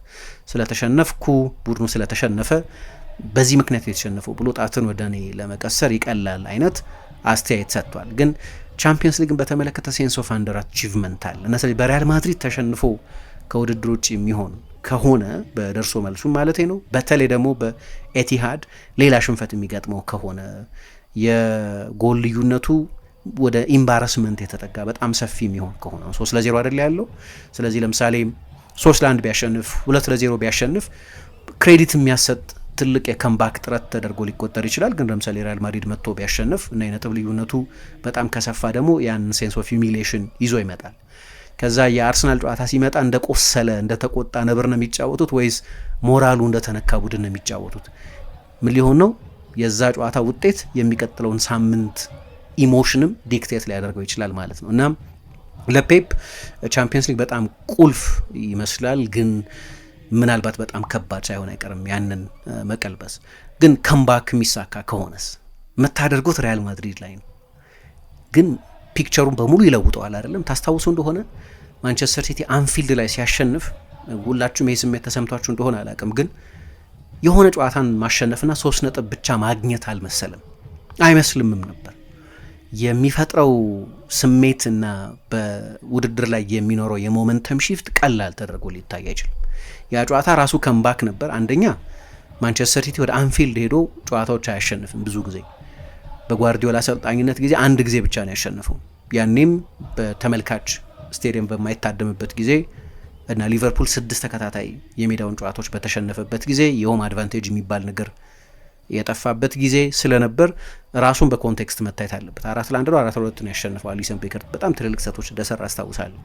ስለተሸነፍኩ ቡድኑ ስለተሸነፈ በዚህ ምክንያት የተሸነፈው ብሎ ጣትን ወደ እኔ ለመቀሰር ይቀላል አይነት አስተያየት ሰጥቷል። ግን ቻምፒየንስ ሊግን በተመለከተ ሴንስ ኦፍ አንደር አቺቭመንት አለ እና ስለዚህ በሪያል ማድሪድ ተሸንፎ ከውድድር ውጭ የሚሆን ከሆነ በደርሶ መልሱ ማለት ነው፣ በተለይ ደግሞ በኤቲሃድ ሌላ ሽንፈት የሚገጥመው ከሆነ የጎል ልዩነቱ ወደ ኢምባረስመንት የተጠጋ በጣም ሰፊ የሚሆን ከሆነ 3-0 አይደል ያለው። ስለዚህ ለምሳሌ 3-1 ቢያሸንፍ 2-0 ቢያሸንፍ ክሬዲት የሚያሰጥ ትልቅ የከምባክ ጥረት ተደርጎ ሊቆጠር ይችላል። ግን ለምሳሌ ሪያል ማድሪድ መጥቶ ቢያሸንፍ እና የነጥብ ልዩነቱ በጣም ከሰፋ ደግሞ ያን ሴንስ ኦፍ ሂዩሚሊዬሽን ይዞ ይመጣል። ከዛ የአርሰናል ጨዋታ ሲመጣ እንደቆሰለ እንደተቆጣ ነብር ነው የሚጫወቱት ወይስ ሞራሉ እንደተነካ ቡድን ነው የሚጫወቱት? ምን ሊሆን ነው? የዛ ጨዋታ ውጤት የሚቀጥለውን ሳምንት ኢሞሽንም ዲክቴት ሊያደርገው ይችላል ማለት ነው። እና ለፔፕ ቻምፒየንስ ሊግ በጣም ቁልፍ ይመስላል፣ ግን ምናልባት በጣም ከባድ ሳይሆን አይቀርም ያንን መቀልበስ። ግን ከምባክ የሚሳካ ከሆነስ የምታደርጉት ሪያል ማድሪድ ላይ ነው። ግን ፒክቸሩን በሙሉ ይለውጠዋል አይደለም? ታስታውሱ እንደሆነ ማንቸስተር ሲቲ አንፊልድ ላይ ሲያሸንፍ ሁላችሁም ይህ ስሜት ተሰምቷችሁ እንደሆነ አላውቅም፣ ግን የሆነ ጨዋታን ማሸነፍና 3 ነጥብ ብቻ ማግኘት አልመሰለም፣ አይመስልምም ነበር። የሚፈጥረው ስሜትና በውድድር ላይ የሚኖረው የሞመንተም ሺፍት ቀላል ተደርጎ ሊታይ አይችልም። ያ ጨዋታ ራሱ ከምባክ ነበር። አንደኛ ማንቸስተር ሲቲ ወደ አንፊልድ ሄዶ ጨዋታዎች አያሸንፍም ብዙ ጊዜ። በጓርዲዮላ አሰልጣኝነት ጊዜ አንድ ጊዜ ብቻ ነው ያሸነፈው። ያኔም በተመልካች ስቴዲየም በማይታደምበት ጊዜ እና ሊቨርፑል 6 ተከታታይ የሜዳውን ጨዋታዎች በተሸነፈበት ጊዜ የሆም አድቫንቴጅ የሚባል ነገር የጠፋበት ጊዜ ስለነበር ራሱን በኮንቴክስት መታየት አለበት። 4-1 ነው 4-2 ነው ያሸነፈው። አሊሰን ቤከር በጣም ትልልቅ ሰቶች እንደሰራ አስታውሳለሁ።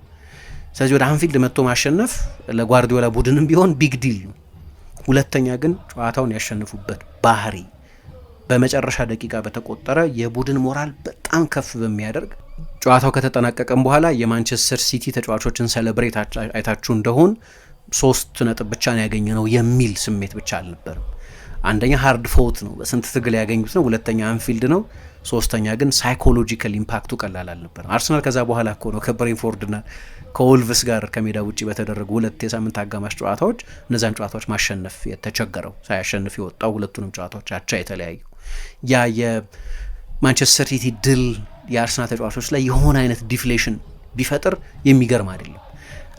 ስለዚህ ወደ አንፊልድ መጥቶ ማሸነፍ ለጓርዲዮላ ቡድንም ቢሆን ቢግ ዲል ነው። ሁለተኛ ግን ጨዋታውን ያሸንፉበት ባህሪ በመጨረሻ ደቂቃ በተቆጠረ የቡድን ሞራል በጣም ከፍ በሚያደርግ ጨዋታው ከተጠናቀቀም በኋላ የማንቸስተር ሲቲ ተጫዋቾችን ሴሌብሬት አይታችሁ እንደሆን 3 ነጥብ ብቻ ነው ያገኘ ነው የሚል ስሜት ብቻ አልነበርም። አንደኛ ሃርድ ፎት ነው፣ በስንት ትግል ያገኙት ነው። ሁለተኛ አንፊልድ ነው። ሶስተኛ ግን ሳይኮሎጂካል ኢምፓክቱ ቀላል አልነበርም። አርሰናል ከዛ በኋላ እኮ ነው ከብሬንፎርድና ከወልቭስ ጋር ከሜዳ ውጭ በተደረጉ 2 የሳምንት አጋማሽ ጨዋታዎች እነዛን ጨዋታዎች ማሸነፍ የተቸገረው፣ ሳያሸንፍ የወጣው፣ ሁለቱንም ጨዋታዎች አቻ የተለያዩ። ያ የማንቸስተር ሲቲ ድል የአርሰናል ተጫዋቾች ላይ የሆነ አይነት ዲፍሌሽን ቢፈጥር የሚገርም አይደለም።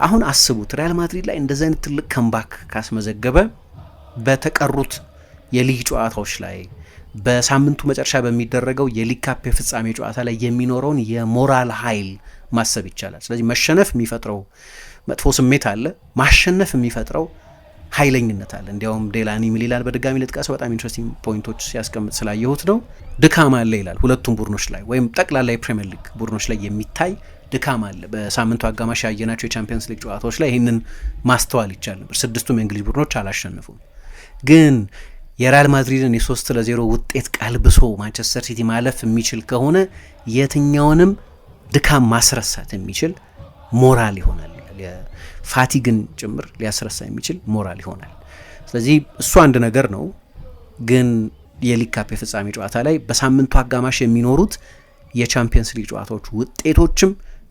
አሁን አስቡት ሪያል ማድሪድ ላይ እንደዚህ አይነት ትልቅ ከምባክ ካስመዘገበ በተቀሩት የሊግ ጨዋታዎች ላይ በሳምንቱ መጨረሻ በሚደረገው የሊግ ካፕ የፍጻሜ ጨዋታ ላይ የሚኖረውን የሞራል ኃይል ማሰብ ይቻላል። ስለዚህ መሸነፍ የሚፈጥረው መጥፎ ስሜት አለ፣ ማሸነፍ የሚፈጥረው ኃይለኝነት አለ። እንዲያውም ዴላኒ ምን ይላል? በድጋሚ ልጥቀስ፣ በጣም ኢንትረስቲንግ ፖይንቶች ሲያስቀምጥ ስላየሁት ነው። ድካም አለ ይላል ሁለቱም ቡድኖች ላይ ወይም ጠቅላላ የፕሪሚየር ሊግ ቡድኖች ላይ የሚታይ ድካም አለ። በሳምንቱ አጋማሽ ያየናቸው የቻምፒየንስ ሊግ ጨዋታዎች ላይ ይህንን ማስተዋል ይቻል ነበር። 6ቱም የእንግሊዝ ቡድኖች አላሸነፉም። ግን የሪያል ማድሪድን የ3-0 ውጤት ቀልብሶ ማንቸስተር ሲቲ ማለፍ የሚችል ከሆነ የትኛውንም ድካም ማስረሳት የሚችል ሞራል ይሆናል። ይችላል። የፋቲግን ጭምር ሊያስረሳ የሚችል ሞራል ይሆናል። ስለዚህ እሱ አንድ ነገር ነው። ግን የሊግ ካፕ የፍጻሜ ጨዋታ ላይ በሳምንቱ አጋማሽ የሚኖሩት የቻምፒየንስ ሊግ ጨዋታዎች ውጤቶችም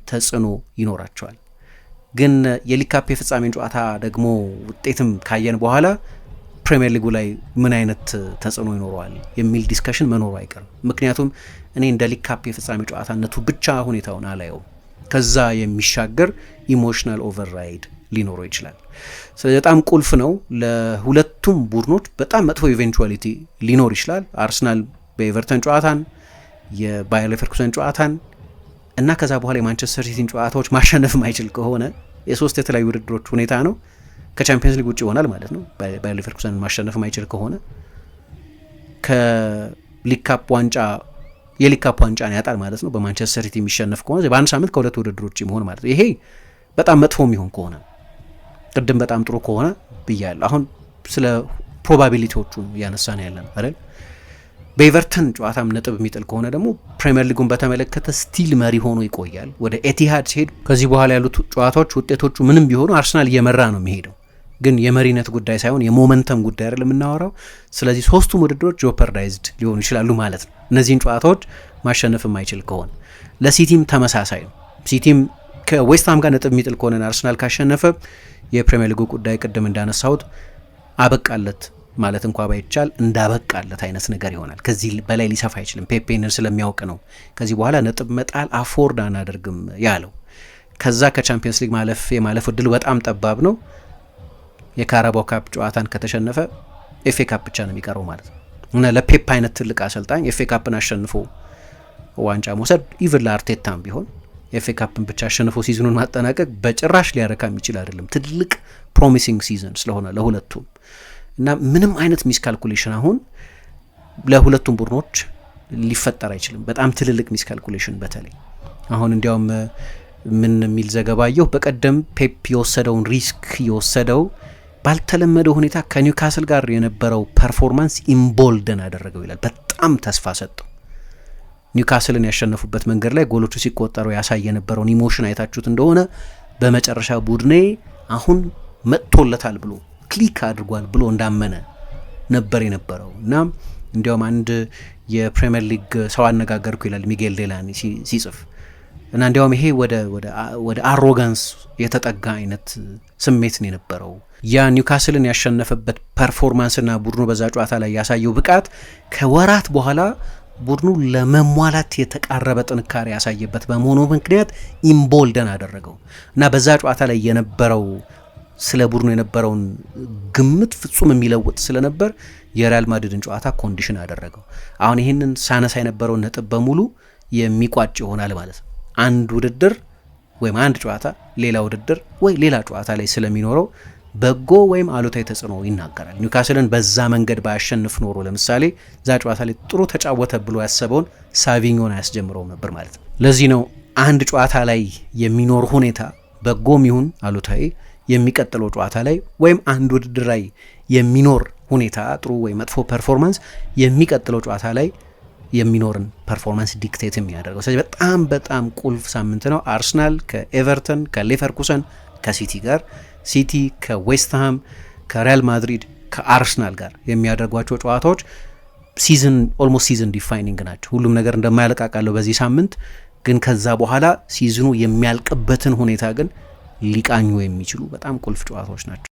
ተጽዕኖ ይኖራቸዋል። ግን የሊግ ካፕ የፍጻሜ ጨዋታ ደግሞ ውጤትም ካየን በኋላ ፕሪሚየር ሊጉ ላይ ምን አይነት ተጽዕኖ ይኖረዋል የሚል ዲስከሽን መኖሩ አይቀርም። ምክንያቱም እኔ እንደ ሊግ ካፕ የፍጻሜ ጨዋታነቱ ብቻ ሁኔታውን አላየው፣ ከዛ የሚሻገር ኢሞሽናል ኦቨርራይድ ሊኖረው ይችላል። ስለዚህ በጣም ቁልፍ ነው። ለሁለቱም ቡድኖች በጣም መጥፎ ኢቬንቹዋሊቲ ሊኖር ይችላል። አርሰናል በኤቨርተን ጨዋታን፣ የባየር ሌቨርኩሰን ጨዋታን እና ከዛ በኋላ የማንቸስተር ሲቲን ጨዋታዎች ማሸነፍ ማይችል ከሆነ የሶስት የተለያዩ ውድድሮች ሁኔታ ነው። ከቻምፒየንስ ሊግ ውጭ ይሆናል ማለት ነው። ባየር ሌቨርኩሰን ማሸነፍ ማይችል ከሆነ ከሊግ ካፕ ዋንጫ የሊግ ካፕ ዋንጫን ያጣል ማለት ነው። በማንቸስተር ሲቲ የሚሸነፍ ከሆነ በአንድ ሳምንት ከሁለት ውድድሮች መሆን ማለት ነው። ይሄ በጣም መጥፎ የሚሆን ከሆነ ቅድም በጣም ጥሩ ከሆነ ብያለሁ። አሁን ስለ ፕሮባቢሊቲዎቹ እያነሳን ያለን አይደል። በኤቨርተን ጨዋታም ነጥብ የሚጥል ከሆነ ደግሞ ፕሪሚየር ሊጉን በተመለከተ ስቲል መሪ ሆኖ ይቆያል። ወደ ኤቲሃድ ሲሄድ ከዚህ በኋላ ያሉት ጨዋታዎች ውጤቶቹ ምንም ቢሆኑ አርሰናል እየመራ ነው የሚሄደው። ግን የመሪነት ጉዳይ ሳይሆን የሞመንተም ጉዳይ አይደል የምናወራው። ስለዚህ ሶስቱም ውድድሮች ጆፐርዳይዝድ ሊሆኑ ይችላሉ ማለት ነው እነዚህን ጨዋታዎች ማሸነፍ የማይችል ከሆነ። ለሲቲም ተመሳሳይ ነው። ሲቲም ከዌስትሃም ጋር ነጥብ የሚጥል ከሆነ አርሰናል ካሸነፈ የፕሪሚየር ሊጉ ጉዳይ ቅድም እንዳነሳሁት አበቃለት ማለት እንኳ ባይቻል እንዳበቃለት አይነት ነገር ይሆናል። ከዚህ በላይ ሊሰፋ አይችልም። ፔፔንን ስለሚያውቅ ነው ከዚህ በኋላ ነጥብ መጣል አፎርድ አናደርግም ያለው። ከዛ ከቻምፒየንስ ሊግ የማለፍ እድሉ በጣም ጠባብ ነው። የካራባው ካፕ ጨዋታን ከተሸነፈ ኤፍ ኤ ካፕ ብቻ ነው የሚቀረው ማለት ነው እና ለፔፕ አይነት ትልቅ አሰልጣኝ ኤፍ ኤ ካፕን አሸንፎ ዋንጫ መውሰድ ኢቭን ለአርቴታም ቢሆን ኤፍ ኤ ካፕን ብቻ አሸንፎ ሲዝኑን ማጠናቀቅ በጭራሽ ሊያረካ የሚችል አይደለም። ትልቅ ፕሮሚሲንግ ሲዝን ስለሆነ ለሁለቱም እና ምንም አይነት ሚስካልኩሌሽን አሁን ለሁለቱም ቡድኖች ሊፈጠር አይችልም። በጣም ትልልቅ ሚስካልኩሌሽን በተለይ አሁን እንዲያውም ምን የሚል ዘገባ አየሁ በቀደም ፔፕ የወሰደውን ሪስክ የወሰደው ባልተለመደው ሁኔታ ከኒውካስል ጋር የነበረው ፐርፎርማንስ ኢምቦልደን አደረገው ይላል። በጣም ተስፋ ሰጠው። ኒውካስልን ያሸነፉበት መንገድ ላይ ጎሎቹ ሲቆጠሩ ያሳይ የነበረውን ኢሞሽን አይታችሁት እንደሆነ በመጨረሻ ቡድኔ አሁን መጥቶለታል ብሎ ክሊክ አድርጓል ብሎ እንዳመነ ነበር የነበረው እና እንዲያውም አንድ የፕሪሚየር ሊግ ሰው አነጋገርኩ ይላል ሚጌል ዴላኒ ሲጽፍ እና እንዲያውም ይሄ ወደ አሮጋንስ የተጠጋ አይነት ስሜት ነው የነበረው። ያ ኒውካስልን ያሸነፈበት ፐርፎርማንስና ቡድኑ በዛ ጨዋታ ላይ ያሳየው ብቃት ከወራት በኋላ ቡድኑ ለመሟላት የተቃረበ ጥንካሬ ያሳየበት በመሆኑ ምክንያት ኢምቦልደን አደረገው እና በዛ ጨዋታ ላይ የነበረው ስለ ቡድኑ የነበረውን ግምት ፍጹም የሚለውጥ ስለነበር የሪያል ማድሪድን ጨዋታ ኮንዲሽን አደረገው። አሁን ይህንን ሳነሳ የነበረውን ነጥብ በሙሉ የሚቋጭ ይሆናል ማለት ነው። አንድ ውድድር ወይም አንድ ጨዋታ ሌላ ውድድር ወይ ሌላ ጨዋታ ላይ ስለሚኖረው በጎ ወይም አሉታዊ ተጽዕኖ ይናገራል። ኒውካስልን በዛ መንገድ ባያሸንፍ ኖሮ ለምሳሌ ዛ ጨዋታ ላይ ጥሩ ተጫወተ ብሎ ያሰበውን ሳቪኞን አያስጀምረውም ነበር ማለት ነው። ለዚህ ነው አንድ ጨዋታ ላይ የሚኖር ሁኔታ በጎም ይሁን አሉታዊ የሚቀጥለው ጨዋታ ላይ ወይም አንድ ውድድር ላይ የሚኖር ሁኔታ ጥሩ ወይ መጥፎ ፐርፎርማንስ የሚቀጥለው ጨዋታ ላይ የሚኖርን ፐርፎርማንስ ዲክቴት የሚያደርገው። ስለዚህ በጣም በጣም ቁልፍ ሳምንት ነው። አርሰናል ከኤቨርተን፣ ከሌቨርኩሰን፣ ከሲቲ ጋር፣ ሲቲ ከዌስትሃም፣ ከሪያል ማድሪድ፣ ከአርሰናል ጋር የሚያደርጓቸው ጨዋታዎች ኦልሞስት ሲዝን ዲፋይኒንግ ናቸው። ሁሉም ነገር እንደማያለቃቃለው በዚህ ሳምንት ግን ከዛ በኋላ ሲዝኑ የሚያልቅበትን ሁኔታ ግን ሊቃኙ የሚችሉ በጣም ቁልፍ ጨዋታዎች ናቸው።